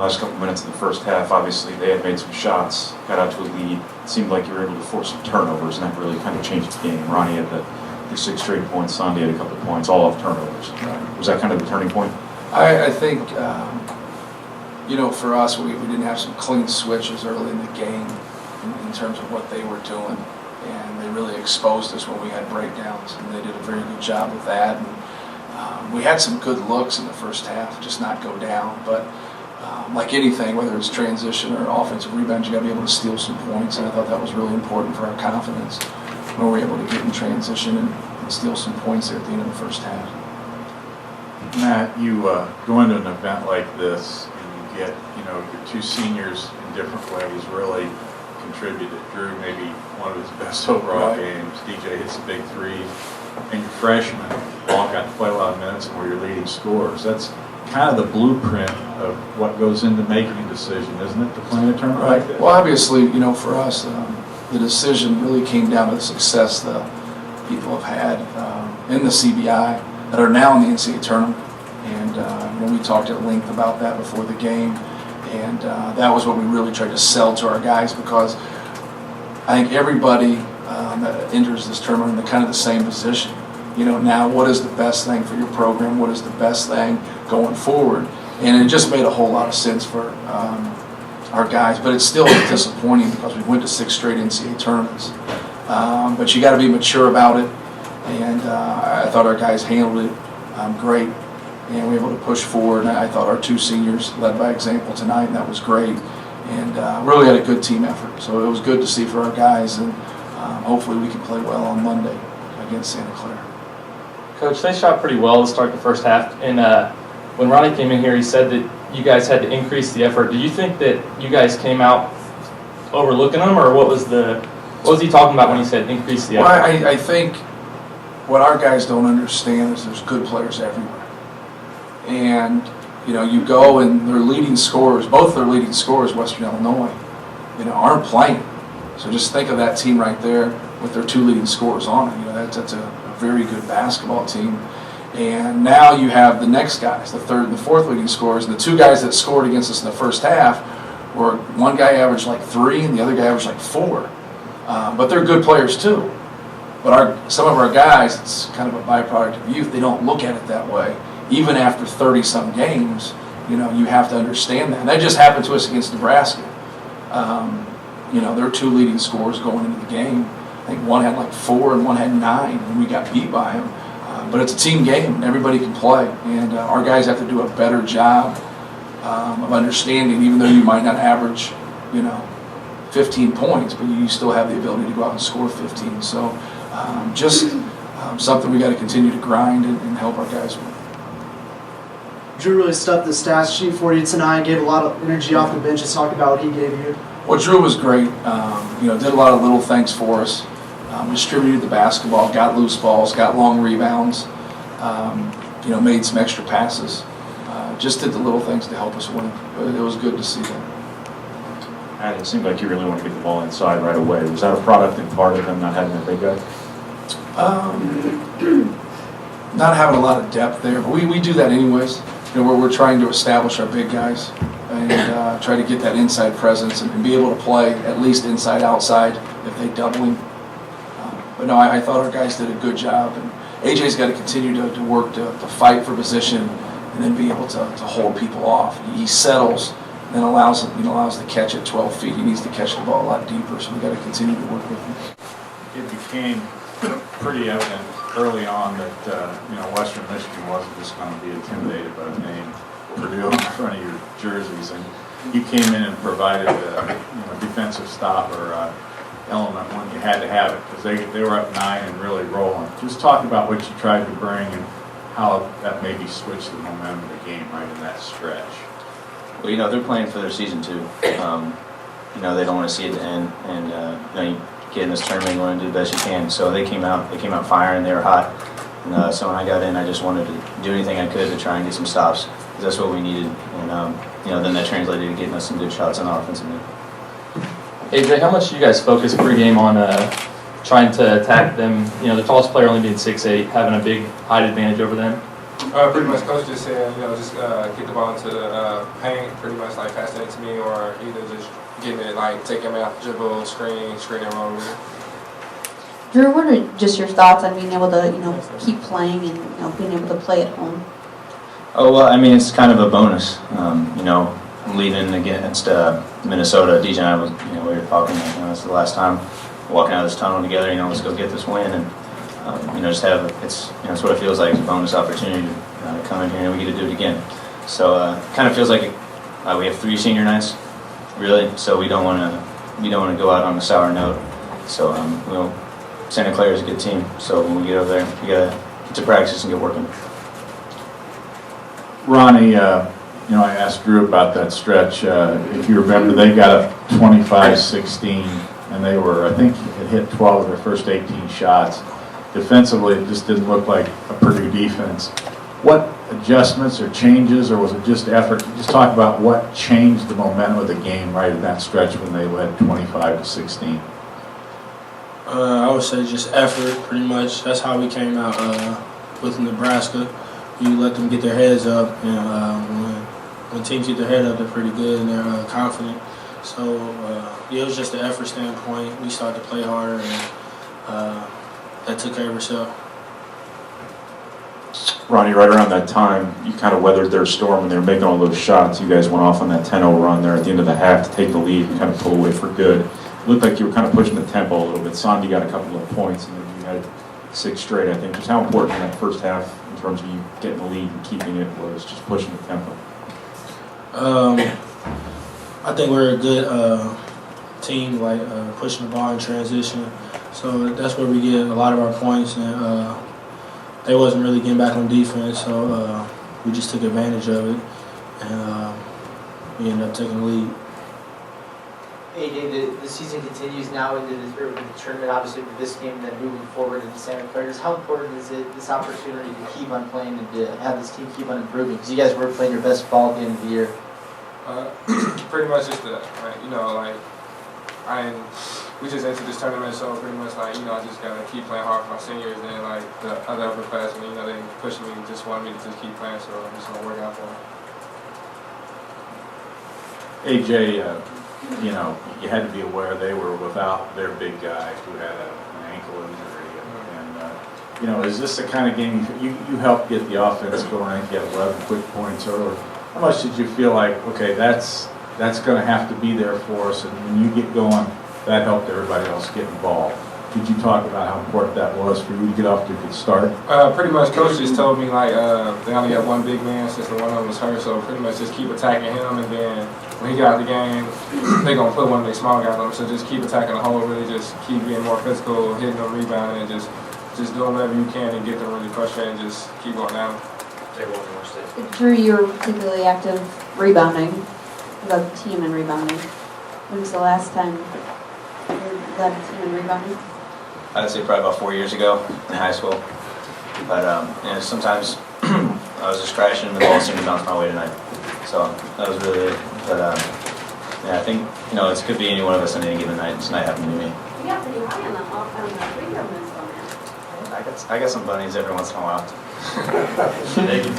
Last couple minutes of the first half, obviously they had made some shots, got out to a lead. It seemed like you were able to force some turnovers, and that really kind of changed the game. Ronnie had the 6 straight points, Sandy had a couple of points, all off turnovers. Was that kind of the turning point? I think, for us, we didn't have some clean switches early in the game in terms of what they were doing, and they really exposed us when we had breakdowns, and they did a very good job with that. And we had some good looks in the first half, just not go down, but like anything, whether it's transition or offensive rebound, you got to be able to steal some points, and I thought that was really important for our confidence when we were able to get in transition and steal some points there at the end of the first half. Matt, you go into an event like this and you get, your 2 seniors in different ways really contributed. Drew maybe one of his best overall games. DJ hits a big 3, and your freshmen all got to play a lot of minutes and were your leading scorers. That's kind of the blueprint of what goes into making a decision, isn't it, to play in a tournament like this? Well, obviously, for us, the decision really came down to the success that people have had in the CBI that are now in the NCAA tournament. And when we talked at length about that before the game, and that was what we really tried to sell to our guys, because I think everybody that enters this tournament in kind of the same position. Now what is the best thing for your program? What is the best thing going forward? And it just made a whole lot of sense for our guys, but it's still disappointing because we went to 6 straight NCAA tournaments. But you got to be mature about it, and I thought our guys handled it great, and we were able to push forward. And I thought our 2 seniors led by example tonight, and that was great, and really had a good team effort. So it was good to see for our guys, and hopefully we can play well on Monday against Santa Clara. Coach, they shot pretty well to start the first half, and when Ronnie came in here, he said that you guys had to increase the effort. Do you think that you guys came out overlooking them, or what was he talking about when he said increase the effort? Well, I think what our guys don't understand is there's good players everywhere, and you go and their leading scorers, both their leading scorers, Western Illinois, aren't playing. So just think of that team right there with their 2 leading scorers on it. That's a very good basketball team. And now you have the next guys, the 3rd and the 4th leading scorers. And the 2 guys that scored against us in the first half were, one guy averaged like 3 and the other guy averaged like 4. But they're good players too. But some of our guys, it's kind of a byproduct of youth, they don't look at it that way. Even after 30-some games, you have to understand that. And that just happened to us against Nebraska. Their 2 leading scorers going into the game, I think one had like 4 and one had 9, and we got beat by him. But it's a team game, and everybody can play. And our guys have to do a better job of understanding, even though you might not average, 15 points, but you still have the ability to go out and score 15. So something we got to continue to grind and help our guys with. Drew really stuffed the stats sheet for you tonight, gave a lot of energy off the bench. Just talk about what he gave you. Well, Drew was great. Did a lot of little things for us. Distributed the basketball, got loose balls, got long rebounds, made some extra passes. Just did the little things to help us win. But it was good to see that. And it seemed like you really want to get the ball inside right away. Was that a product in part of them not having a big guy? Not having a lot of depth there, but we do that anyways. Where we're trying to establish our big guys and try to get that inside presence and be able to play at least inside, outside if they double him. But no, I thought our guys did a good job, and AJ's got to continue to work to fight for position and then be able to hold people off. He settles and then allows the catch at 12 feet. He needs to catch the ball a lot deeper, so we got to continue to work with him. It became pretty evident early on that Western Michigan wasn't just going to be intimidated by the name Purdue in front of your jerseys, and you came in and provided a defensive stop or element when you had to have it, because they were up 9 and really rolling. Just talk about what you tried to bring and how that maybe switched the momentum of the game right in that stretch. Well, they're playing for their season too. They don't want to see it end, and you get in this tournament, you want to do the best you can. So they came out firing, they were hot. And so when I got in, I just wanted to do anything I could to try and get some stops, because that's what we needed. And then that translated to getting us some good shots on the offensive end. AJ, how much do you guys focus pregame on trying to attack them? The tallest player only being 6'8", having a big height advantage over them. Pretty much, coach just said, just get the ball into the paint, pretty much like passing it to me, or either just getting it, like taking it out, dribble, screen and roll with it. Drew, what are just your thoughts on being able to, keep playing and, being able to play at home? Oh, well, I mean, it's kind of a bonus. Leaving against Minnesota, DJ and I was, we were talking, it's the last time walking out of this tunnel together, let's go get this win. And, just have, it's what it feels like, it's a bonus opportunity to come in here and we get to do it again. So kind of feels like we have 3 senior nights, really, so we don't want to go out on a sour note. So, Santa Clara is a good team, so when we get over there, we got to get to practice and get working. Ronnie, I asked Drew about that stretch. If you remember, they got up 25-16, and they were, I think, it hit 12 of their first 18 shots. Defensively, it just didn't look like a Purdue defense. What adjustments or changes, or was it just effort? Just talk about what changed the momentum of the game right in that stretch when they led 25-16. I would say just effort, pretty much. That's how we came out with Nebraska. You let them get their heads up, and when teams get their head up, they're pretty good and they're confident. So it was just the effort standpoint. We started to play harder, and that took care of itself. Ronnie, right around that time, you kind of weathered their storm and they were making all those shots. You guys went off on that 10-0 run there at the end of the half to take the lead and kind of pull away for good. It looked like you were kind of pushing the tempo a little bit. Sandy got a couple of points, and then you had 6 straight, I think. Just how important in that first half, in terms of you getting the lead and keeping it, was just pushing the tempo? I think we're a good team, pushing the ball in transition. So that's where we get a lot of our points, and they wasn't really getting back on defense, so we just took advantage of it, and we ended up taking the lead. AJ, the season continues now into the tournament, obviously with this game, and then moving forward into Santa Clara. How important is it, this opportunity to keep on playing and to have this team keep on improving? Because you guys were playing your best ball at the end of the year. Pretty much just we just entered this tournament, so pretty much I just gotta keep playing hard for my seniors, and the other upperclassmen, they pushed me, just wanted me to just keep playing, so I'm just gonna work out for them. AJ, you had to be aware they were without their big guy who had an ankle injury. And is this the kind of game you helped get the offense going? I think you had 11 quick points early. How much did you feel like, okay, that's going to have to be there for us, and when you get going, that helped everybody else get involved? Could you talk about how important that was for you to get off to a good start? Pretty much, coach just told me they only got one big man since the one of them was hurt, so pretty much just keep attacking him, and then when he got the game, they're gonna put one of their small guys on him. So just keep attacking the hole, really just keep being more physical, hitting them, rebounding, and just doing whatever you can and get them really frustrated and just keep going down. Drew, you were particularly active rebounding, led the team in rebounding. When was the last time you led the team in rebounding? I'd say probably about 4 years ago in high school. But sometimes I was just crashing and the ball seemed to bounce my way tonight. So that was really it. But I think it could be any one of us on any given night. Tonight happened to be me. You got pretty high on the free throw miss on that. I got some bunnies every once in a while. Thank you.